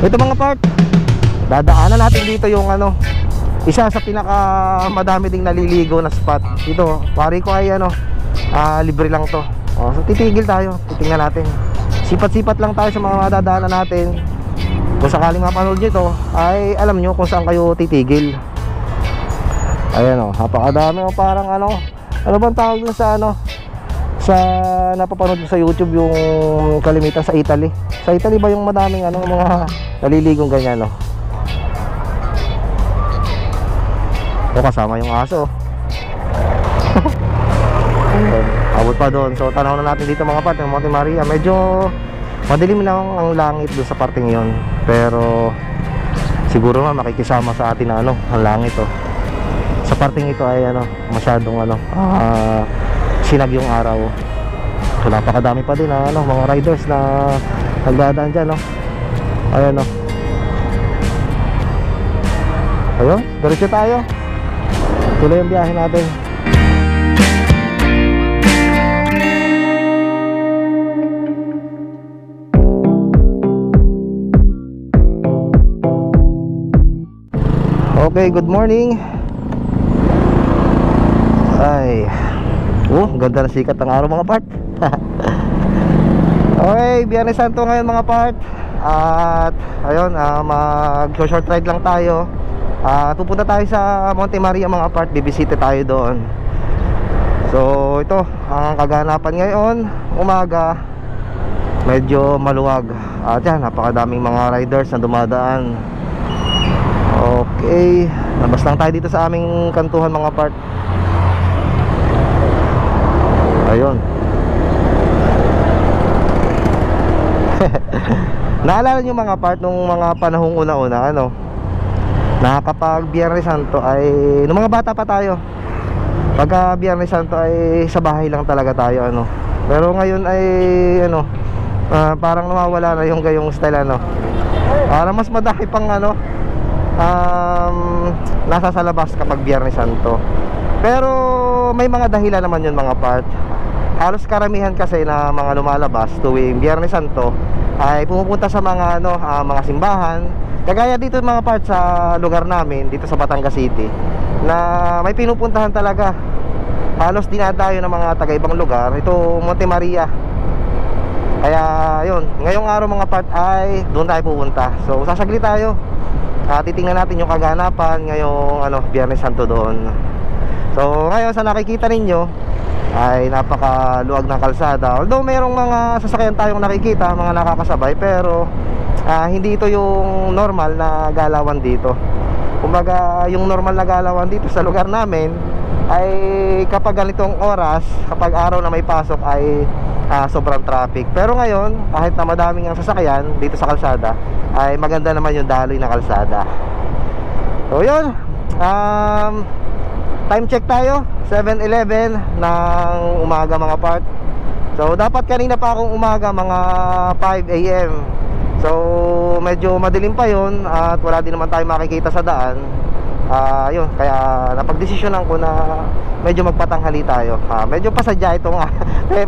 Ito mga part, dadaanan natin dito yung ano, isa sa pinaka madami ding naliligo na spot. Dito, pare ko ay ano, libre lang to. So titigil tayo, titingnan natin. Sipat-sipat lang tayo sa mga madadaanan natin. Kung sakaling mapanood nyo ito, ay alam nyo kung saan kayo titigil. Ayan o, napakadami o, parang ano bang tawag na sa ano, sa napapanood ko sa YouTube, yung kalimitan sa Italy. Sa Italy ba yung madaming ano, mga naliligong ganyan, no? O, kasama yung aso. Abot pa doon. So tanaw na natin dito mga part ng Monte Maria. Medyo madilim lang ang langit doon sa parting yon, pero siguro nga makikisama sa atin na ano, ang langit oh. Sa parting ito ay ano, masyadong ano, sinag yung araw. So napakadami pa din na ano, mga riders na nagdadaan dyan, no? Ayan, no? Ayun, diretso tayo. Tuloy ang biyahe natin. Okay, good morning. Ay, ganda na sikat ng araw mga part. Okay, Biyernes Santo ngayon mga part. At ayun, mag-short ride lang tayo. Pupunta tayo sa Monte Maria mga part, bibisita tayo doon. So ito, ang kaganapan ngayon, umaga, medyo maluwag. At yan, napakadaming mga riders na dumadaan. Okay, labas lang tayo dito sa aming kantuhan mga part. Ayun. Naalala nyo mga part, nung mga panahong una-una, ano, na kapag Biyernes Santo ay, nung mga bata pa tayo, pagka Biyernes Santo ay sa bahay lang talaga tayo, ano. Pero ngayon ay ano, parang nawawala na yung gayong style, ano. Parang mas madami pang ano, nasa sa labas kapag Biyernes Santo. Pero may mga dahilan naman yun mga part. Halos karamihan kasi na mga lumalabas tuwing Biyernes Santo ay pumupunta sa mga ano, mga simbahan. Kagaya dito mga part sa lugar namin, dito sa Batangas City, na may pinupuntahan talaga. Halos dinadayo ng mga taga-ibang lugar ito, Monte Maria. Kaya yun, ngayong araw mga part ay doon tayo pupunta. So sasaglit tayo. Titingnan natin yung kaganapan ngayong ano, Biyernes Santo doon. So ngayon sa nakikita ninyo ay napakaluwag ng kalsada. Although mayroong mga sasakyan tayong nakikita, mga nakakasabay, pero hindi ito yung normal na galawan dito. Kumbaga yung normal na galawan dito sa lugar namin ay kapag ganitong oras, kapag araw na may pasok ay sobrang traffic. Pero ngayon, kahit na madaming ang sasakyan dito sa kalsada, ay maganda naman yung daloy na kalsada. So yun, time check tayo, 7:11 ng umaga mga part. So dapat kanina pa akong umaga, mga 5 AM. So medyo madilim pa yun at wala din naman tayo makikita sa daan. Yun, kaya napagdesisyonan ko na medyo magpatanghali tayo. Medyo pasadya itong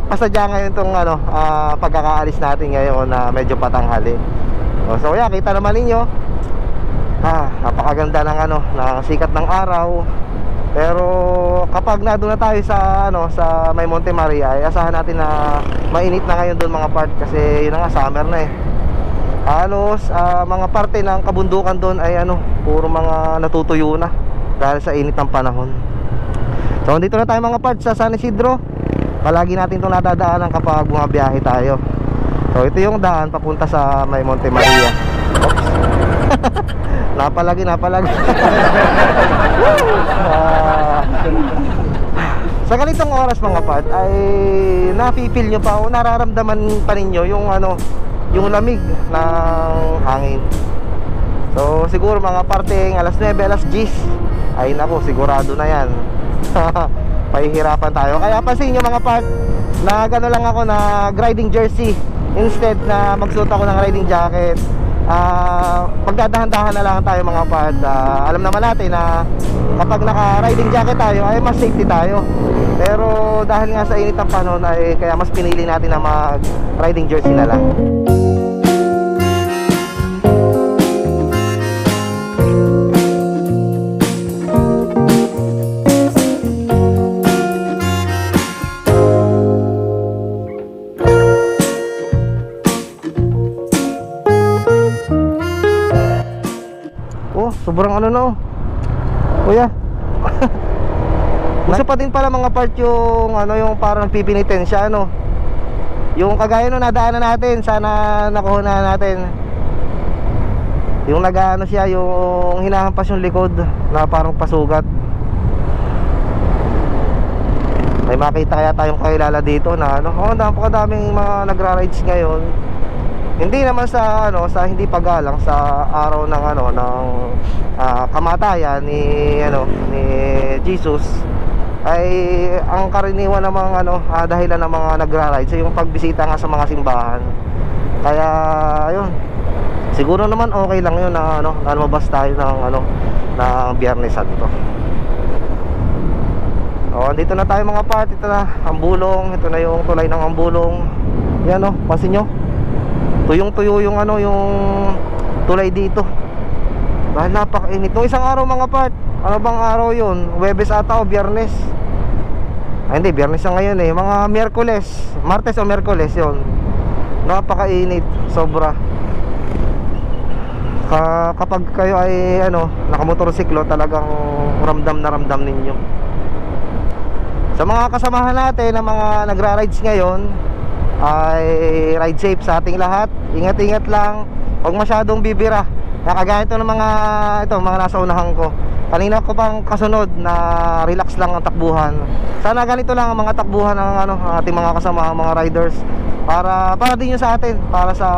pasadya ngayon itong ano, pagkakaalis natin ngayon na medyo patanghali. So yeah, kita naman ninyo, napakaganda ng ano, ng sikat ng araw. Pero kapag nandun na tayo sa ano, sa may Monte Maria, ay asahan natin na mainit na ngayon doon mga part, kasi yun na nga, summer na eh. Halos mga parte ng kabundukan doon ay ano, puro mga natutuyo na dahil sa init ng panahon. So dito na tayo mga part sa San Isidro. Palagi natin itong natadaanan kapag bumabiyahe tayo. So ito yung daan papunta sa may Monte Maria. Napalagi sa ganitong oras mga part ay napipil nyo pa o nararamdaman pa ninyo yung ano, yung lamig ng hangin. So siguro mga parteng alas 9, alas 10 ay nako, sigurado na yan. Pahihirapan tayo. Kaya pansin nyo mga part, na gano'n lang ako na riding jersey instead na magsuot ako ng riding jacket. Pagdadahan-dahan na lang tayo mga part. Alam naman natin na kapag naka-riding jacket tayo ay mas safety tayo. Pero dahil nga sa init ng panahon ay kaya mas pinili natin na mag-riding jersey na lang. Oh, sobrang ano na oh. Kuya. Gusto pa din pala mga part yung ano, yung parang nagpipinitensya ano. Yung kagaya nung nadaanan natin, sana nakuha na natin. Yung nag-ano siya, yung hinahampas yung likod na parang pasugat. May makita kaya tayong kakilala dito na ano, oh, napakadaming mga nagra-rides ngayon. Hindi naman sa ano, sa hindi paggalang sa araw ng ano ng kamatayan ni ano ni Jesus, ay ang karaniwan ng mga ano, dahilan ng mga nagra-ride sa yung pagbisita nga sa mga simbahan. Kaya ayun, siguro naman okay lang yun na ano, na lumabas tayo ng ano ng Biyernes Santo. Oh, dito na tayo mga part, ito na ang bulong, ito na yung tulay ng Ambulong. Yan oh, pansin nyo? Tuyong-tuyo yung ano, yung tulay dito. Dahil napakainit. Nung isang araw mga part, ano bang araw yun? Huwebes ata o Biyernes? Ay hindi, Biyernes na ngayon eh. Mga Miyerkules, Martes o Miyerkules yun. Napakainit, sobra. Kapag kayo ay ano, nakamotorsiklo, talagang ramdam na ramdam ninyo. Sa mga kasamahan natin na mga nagra-rides ngayon, ay ride safe sa ating lahat. Ingat-ingat lang, huwag masyadong bibira. Nakagaya ito ng mga nasa unahan ko. Kanina ko pang kasunod na relax lang ang takbuhan. Sana ganito lang ang mga takbuhan ng ano, ating mga kasama, mga riders. Para din yun sa atin, para sa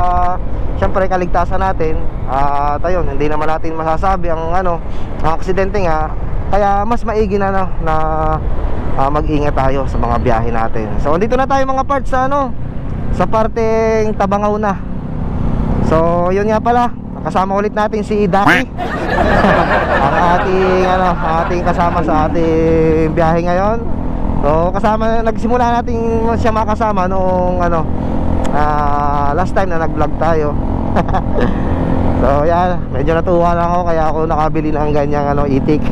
siyempre kaligtasan natin. At ayun, hindi naman natin masasabi ang ano, ang aksidente nga. Kaya mas maigi na mag-ingat tayo sa mga biyahe natin. So dito na tayo mga parts sa ano, sa parteng Tabangaw na. So yun nga pala, kasama ulit natin si Daki. ang ating kasama sa ating biyahe ngayon. So nagsimula natin siya makasama noong ano, last time na nag-vlog tayo. So yan, medyo natuwa lang ako kaya ako nakabili ng ganyang ano, itik.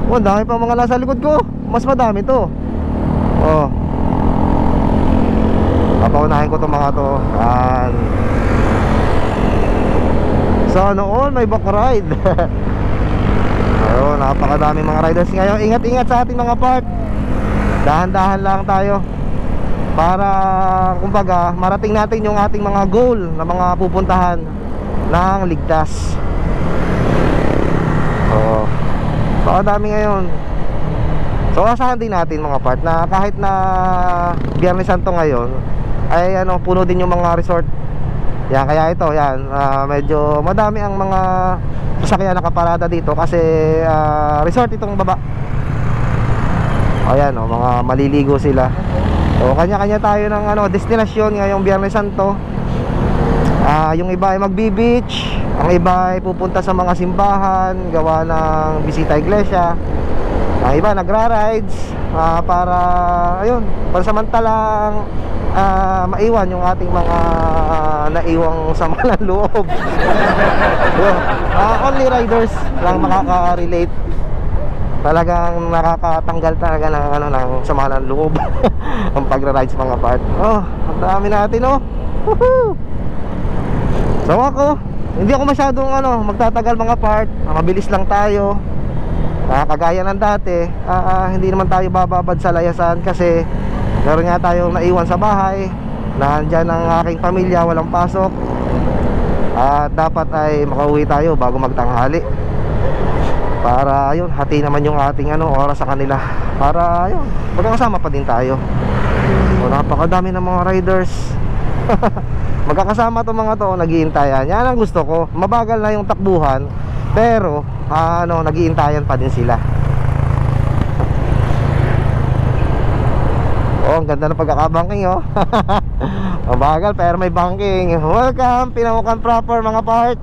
Oh, dami pa mga nasa likod ko. Mas madami to. Oh, papaunahin ko itong mga to. Yan. Sana all may back ride. Ayun, napakadami mga riders ngayon. Ingat-ingat sa ating mga part. Dahan-dahan lang tayo para kumbaga marating natin yung ating mga goal na mga pupuntahan ng ligtas. Oh, napakadami ngayon. So asahan din natin mga part na kahit na Biyernes Santo ngayon ay ano, puno din yung mga resort. Yan, kaya ito, yan, medyo madami ang mga sasakyan nakaparada dito kasi resort itong baba. Ayan, oh, mga maliligo sila. So kanya-kanya tayo ng ano, destinasyon ngayong Biyernes Santo. Yung iba ay magbi-beach, ang iba ay pupunta sa mga simbahan, gawa ng bisita iglesia. Ang iba nagra-rides para ayun, pansamantalang maiwan yung ating mga naiwang sama ng loob. Only riders lang makaka-relate. Talagang nakakatanggal talaga ng ano, ng sama ng loob ang pagra-ride sa mga part. Oh, ang dami natin oh. Woohoo! So ako, hindi ako masyadong ano, magtatagal mga part. Mabilis lang tayo. Kagaya ng dati, hindi naman tayo bababad sa layasan kasi meron nga tayong naiwan sa bahay. Nandyan ang aking pamilya, walang pasok. At dapat ay makauwi tayo bago magtanghali. Para ayun, hati naman yung ating ano, oras sa kanila. Para ayun, magkakasama pa din tayo. So, napakadami ng mga riders. Magkakasama to mga to, nag-iintayan. Yan ang gusto ko. Mabagal na yung takbuhan, pero ano, nag-iintayan pa din sila. Oh, ang ganda ng pagkakabangking oh. Mabagal pero may banking. Welcome, Pinamukan proper mga part.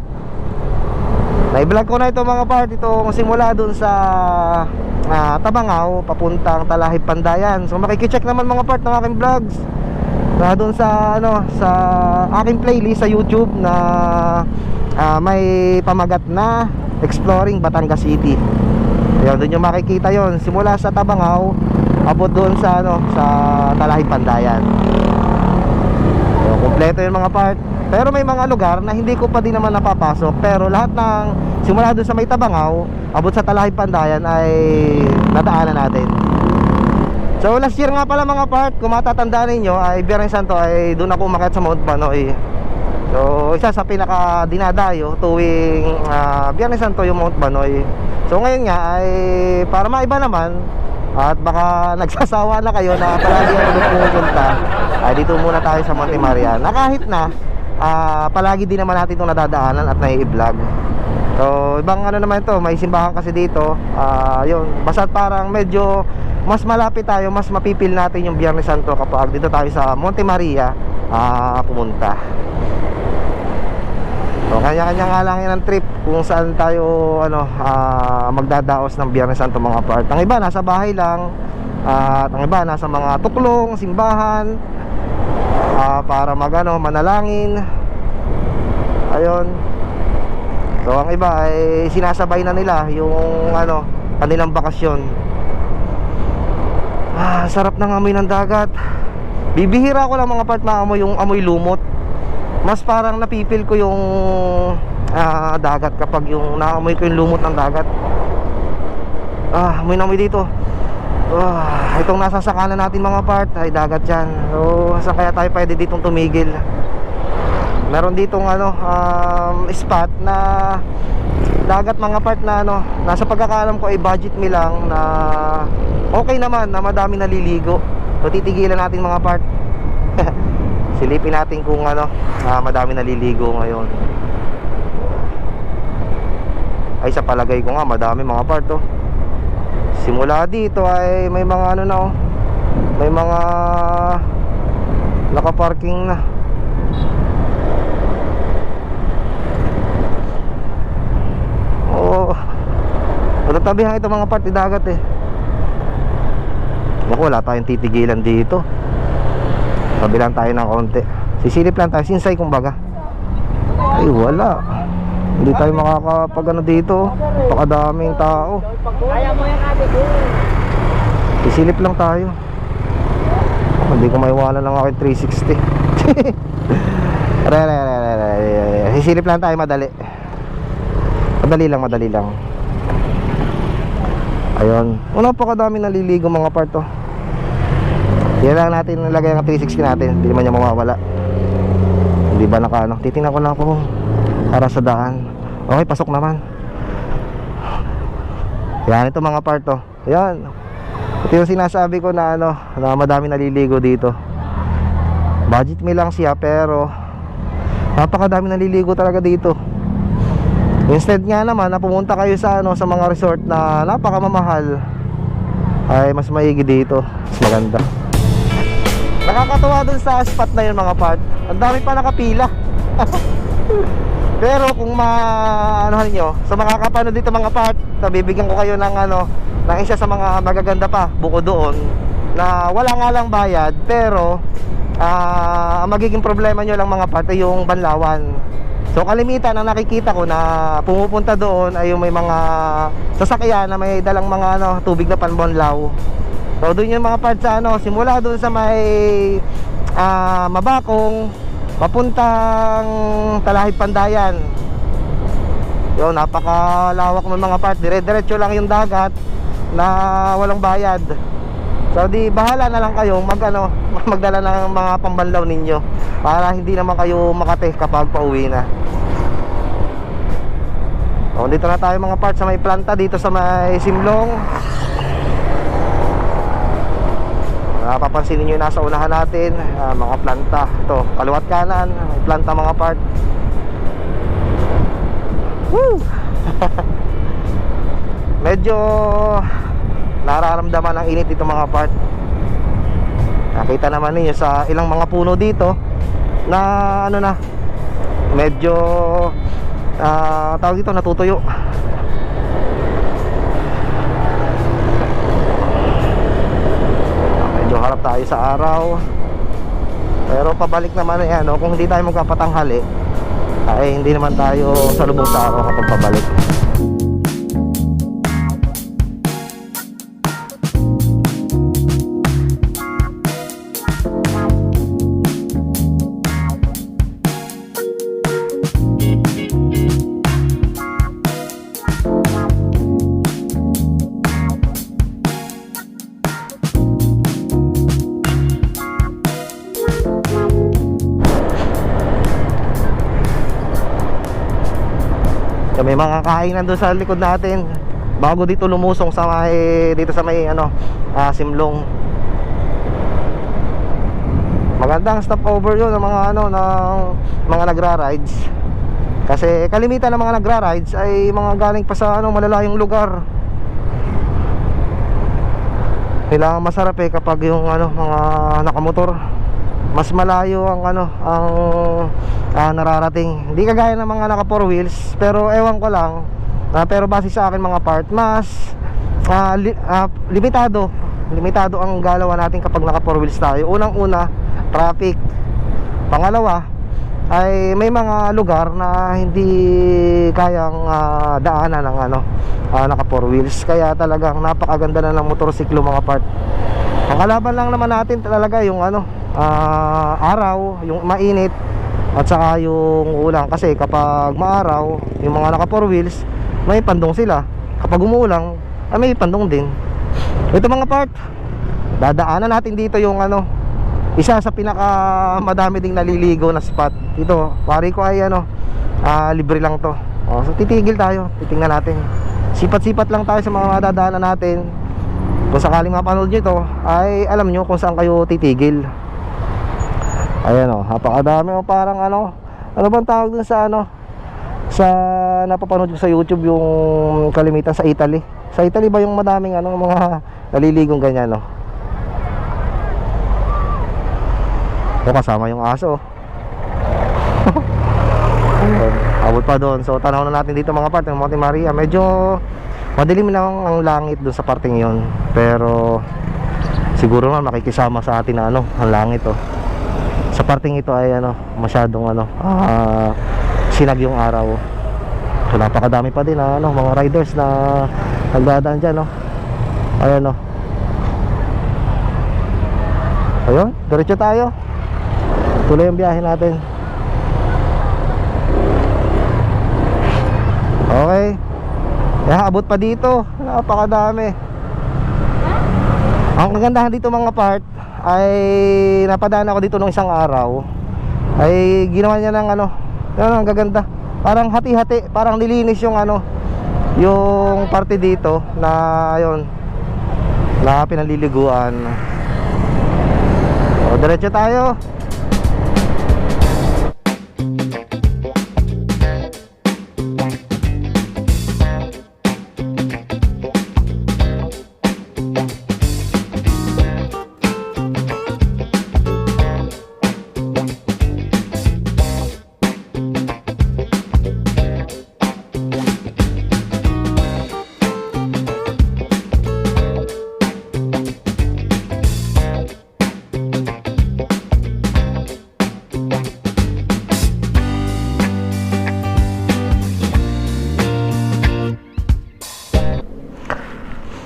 Na-vlog ko na ito mga part. Itong simula dun sa Tabangaw papuntang Talahib Pandayan. So makikicheck naman mga part ng aking vlogs na dun sa ano, sa aking playlist sa YouTube na may pamagat na Exploring Batangas City. Ayun, dun yung makikita yon simula sa Tabangaw abot doon sa ano, sa Talahib Pandayan. So, kompleto yung mga part. Pero may mga lugar na hindi ko pa din naman napapasok. Pero lahat ng simula doon sa may Tabangaw abot sa Talahib Pandayan ay nadaanan natin. So last year nga pala mga part, kung matatandaan ninyo, ay Biyernes Santo ay doon ako umakyat sa Mount Banoy. So isa sa pinaka dinadayo tuwing Biyernes Santo yung Mount Banoy. So ngayon nga ay para maiba naman, at baka nagsasawa na kayo na palagi ako doon pumunta, ay dito muna tayo sa Monte Maria, na kahit na palagi din naman natin itong nadadaanan at nai-vlog. So ibang ano naman ito, may simbahan kasi dito. Yun, basta't parang medyo mas malapit tayo, mas mapipil natin yung Biyernes Santo kapag dito tayo sa Monte Maria pumunta. So kanya-kanya nga lang yan ang trip kung saan tayo magdadaos ng Biyernes Santo mga part. Ang iba nasa bahay lang, at ang iba nasa mga tuklong, simbahan, para manalangin. Ayun. So ang iba ay sinasabay na nila yung kanilang bakasyon. Sarap ng amoy ng dagat. Bibihira ko lang mga part maamoy yung amoy lumot. Mas parang napipil ko yung dagat kapag yung naamoy ko yung lumot ng dagat. Amoy na amoy dito. Itong nasa sakanan natin mga part ay dagat yan. So saan kaya tayo pwede ditong tumigil? Meron ditong spot na dagat mga part na nasa pagkakaalam ko ay budget me lang, na okay naman, na madami naliligo. So titigilan natin mga part. Silipin natin kung madami naliligo ngayon. Ay sa palagay ko nga madami mga part Simula dito ay may mga may mga nakaparking na. Matatabihan ito mga part dagat Naku, wala tayong titigilan dito. Tabi lang tayo ng konti. Sisilip lang tayo, sinsay kumbaga. Ay wala, hindi tayo makakapag dito. Pakadaming tao. Sisilip lang tayo. Hindi ko maiwala ng aking 360. Sisilip lang tayo, madali. Madali lang. Ayun. Napakadami naliligo mga part Yan lang natin nilagay ang 360 natin. Hindi naman niya mawawala. Hindi ba titingnan ko lang kung para sa daan. Okay, pasok naman. Yan ito mga part Yan. Ito yung sinasabi ko na na madami naliligo dito. Budget me lang siya, pero napakadami naliligo talaga dito. Instead nga naman na pumunta kayo sa sa mga resort na napakamamahal, ay mas maigi dito, mas maganda. Nakakatuwa dun sa spot na yun mga part, ang dami pa nakapila. Pero kung nyo, sa mga kapanood dito mga part, bibigyan ko kayo ng ng isa sa mga magaganda pa bukod doon, na wala nga lang bayad, pero ang magiging problema nyo lang mga part ay yung banlawan. So kalimitan ang nakikita ko na pumupunta doon ay yung may mga sasakyan na may dalang mga tubig na panbonlaw. So doon yung mga parts sa simula doon sa may Mabakong papuntang Talahib Pandayan. Yun, napakalawak ng mga parts. Dire-diretso lang yung dagat na walang bayad. So di bahala na lang kayo magdala ng mga pambanlaw ninyo para hindi naman kayo makate kapag pauwi na. So dito na tayo mga parts sa may planta dito sa may Simlong. Napapansin niyo nasa unahan natin mga planta. Ito, kaliwat kanan, may planta mga part. Woo! Medyo nararamdaman ang init dito mga part. Nakita naman niyo sa ilang mga puno dito na medyo tawag dito, natutuyo. Medyo harap tayo sa araw, pero pabalik naman kung hindi tayo magpapatanghali ay hindi naman tayo salubong sa araw kapag pabalik. May mga kainan doon sa likod natin bago dito lumusong sa may, dito sa may ano, Simlong. Magandang stopover yun ng mga ano, ng mga nagra-rides. Kasi kalimitan ng mga nagra-rides ay mga galing pa sa ano, malalayong lugar. Kailangan masarap kapag yung ano, mga nakamotor, mas malayo ang ano, ang nararating. Hindi kagaya ng mga naka 4 wheels, pero ewan ko lang, pero base sa akin mga part, mas limitado ang galawan natin kapag naka 4 wheels tayo. Unang-una, traffic. Pangalawa ay may mga lugar na hindi kayang daanan ng ano, naka 4 wheels. Kaya talagang napakaganda na ng motorsiklo mga part. Ang kalaban lang naman natin talaga yung ano, araw, yung mainit, at saka yung ulan. Kasi kapag maaraw, yung mga naka 4 wheels, may pandong sila. Kapag umuulang, may pandong din. Ito mga part, dadaanan natin dito yung ano, isa sa pinaka madami ding naliligo na spot. Ito, pari ko ay ano, libre lang to. So titigil tayo, titingnan natin. Sipat-sipat lang tayo sa mga dadaanan natin. Kung sakaling mapanood nyo ito, ay alam nyo kung saan kayo titigil. Ayan o, napakadami o, parang ano bang tawag dun sa ano, sa napapanood ko sa YouTube, yung kalimitan sa Italy. Sa Italy ba yung madaming ano, mga naliligong ganyan no? O kasama yung aso. Abot pa doon. So tanaw na natin dito mga part ng Monte Maria. Medyo madilim lang ang langit doon sa parting yon, pero siguro nga makikisama sa atin na ano, ang langit oh. Sa parting ito ay ano, masyadong ano, sinag yung araw. So napakadami pa din ano, mga riders na nagdadaan dyan no? Ayan oh. Ayun, diretso tayo. Tuloy ang biyahe natin. Okay. Abot pa dito. Napakadami. Ang kagandahan dito mga part ay napadaan ako dito nung isang araw. Ay ginawa niya ng ano, yun, ang gaganda. Parang hati-hati, parang nilinis yung ano, yung parte dito na yun, na pinaliliguan. O, diretso tayo.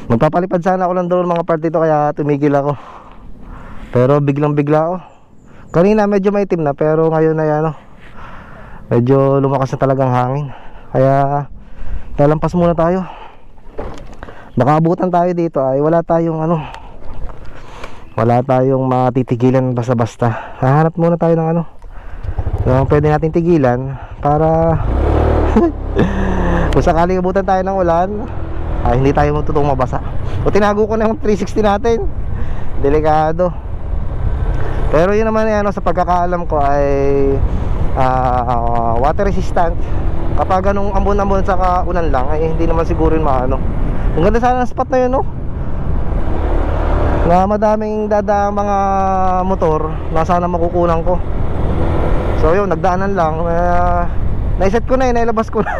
Magpapalipad sana ako ng drone mga part dito, kaya tumigil ako. Pero biglang bigla oh. Kanina medyo maitim na, pero ngayon ay ano, medyo lumakas na talagang hangin. Kaya lalampas muna tayo. Baka abutan tayo dito ay wala tayong ano, wala tayong matitigilan basta-basta. Hahanap muna tayo ng ano, yung pwede natin tigilan para kung sakaling abutan tayo ng ulan, hindi tayo matutong mabasa. O tinago ko na yung 360 natin. Delikado. Pero yun naman ano, sa pagkakaalam ko ay water resistant. Kapag ganung ambon-ambon sa kaunan lang ay hindi naman siguro yun maano. Ang ganda sana ng spot na yun no, na madaming dadaang mga motor na sana makukunan ko. So yun, nagdaanan lang. Naiset ko na nailabas ko na.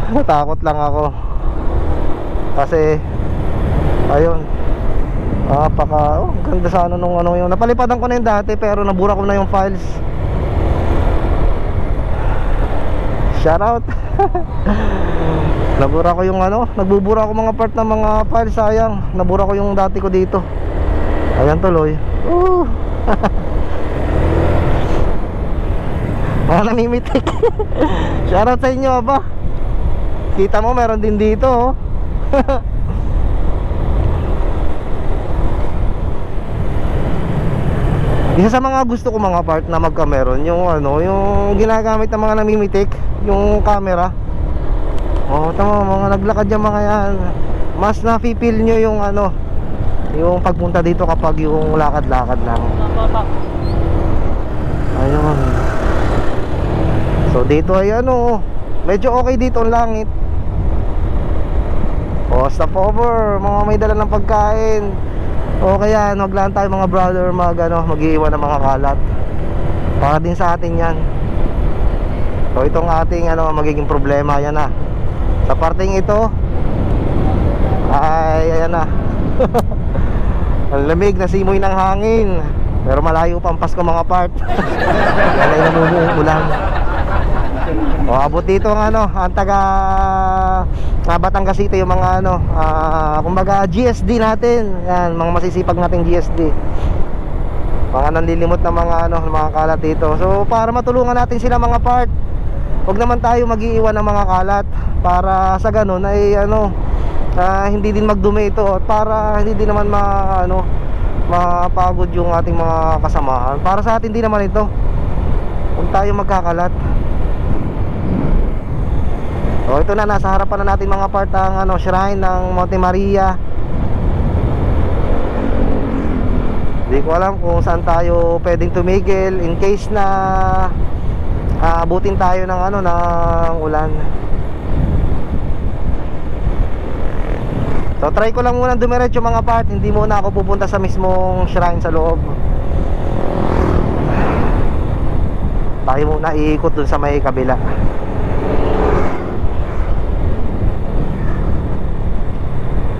Natakot lang ako kasi ayun, ganda sana nung ano yung napalipadan ko na yung dati, pero nabura ko na yung files. Shout out. Nabura ko yung ano, nagbubura ko mga part ng mga files, sayang. Nabura ko yung dati ko dito. Ayan tuloy. Mga namimitik. Shout out sa inyo ba? Kita mo meron din dito oh. Isa sa mga gusto ko mga part na magka-meron, yung ano, yung ginagamit ng mga namimitik, yung camera. Oh, tama, mga naglakad yung mga yan. Mas na-feel nyo yung ano, yung pagpunta dito kapag yung lakad-lakad lang. Ayun. So dito ay ano, medyo okay dito ang langit. O stop over, mga may dala ng pagkain. O kaya maglaan tayo mga brother, mag-iiwan ng mga kalat. Para din sa atin yan. So itong ating magiging problema, yan na. Sa parting ito ay ayan na. Ang lamig na simoy ng hangin. Pero malayo pa ang Pasko mga part. Yan ay namumuong ulan. O abot dito ang ang taga Batangas City, yung mga kumbaga GSD natin. Yan, mga masisipag nating GSD. Mga nanlilimot na mga kalat dito. So para matulungan natin sila mga part, huwag naman tayo mag-iiwan ng mga kalat. Para sa ganun ay hindi din magdumi ito. At para hindi din naman mapagod yung ating mga kasamahan. Para sa atin din naman ito. Huwag tayo magkakalat. So ito na, nasa harapan na natin mga part ang shrine ng Monte Maria. Hindi ko alam kung saan tayo pwedeng tumigil in case na abutin tayo ng ng ulan. So try ko lang muna dumiretso mga part. Hindi muna ako pupunta sa mismong shrine sa loob. Tayo muna iikot dun sa may kabila.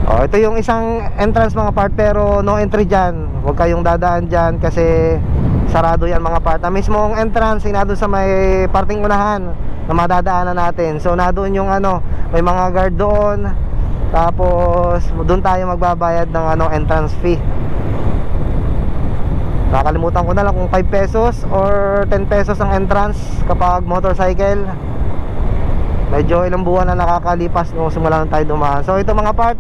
Oh, ito yung isang entrance mga part, pero no entry dyan. Huwag kayong dadaan dyan kasi sarado yan mga part. Ang mismong entrance ay nandun sa may parting unahan na madadaanan natin. So nandun yung may mga guard doon. Tapos doon tayo magbabayad ng entrance fee. Nakalimutan ko na lang kung 5 pesos or 10 pesos ang entrance kapag motorcycle. Medyo ilang buwan na nakakalipas nung simula na tayo dumaan. So ito mga part,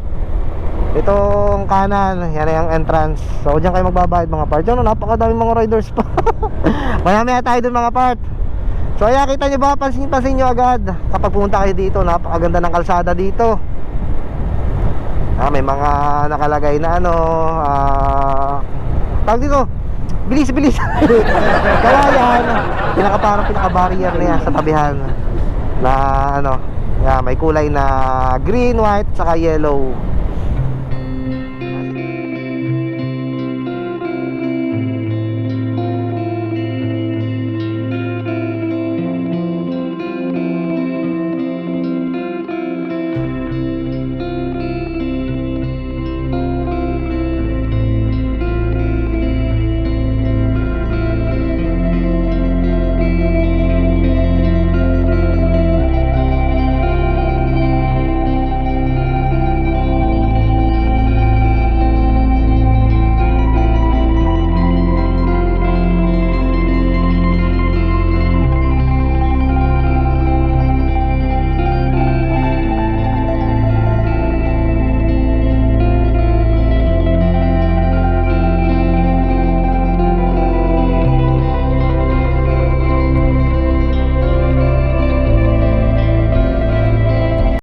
itong kanan, yan yung entrance. So dyan kayo magbabayad mga part. Diyan napakadaming mga riders pa. Maya tayo dun mga part. So ayan, kita nyo ba, pansin nyo agad kapag pumunta kayo dito, napakaganda ng kalsada dito. May mga nakalagay na tawag dito, bilis kawayan, pinaka-barrier na yan sa tabihan na may kulay na green, white, saka yellow.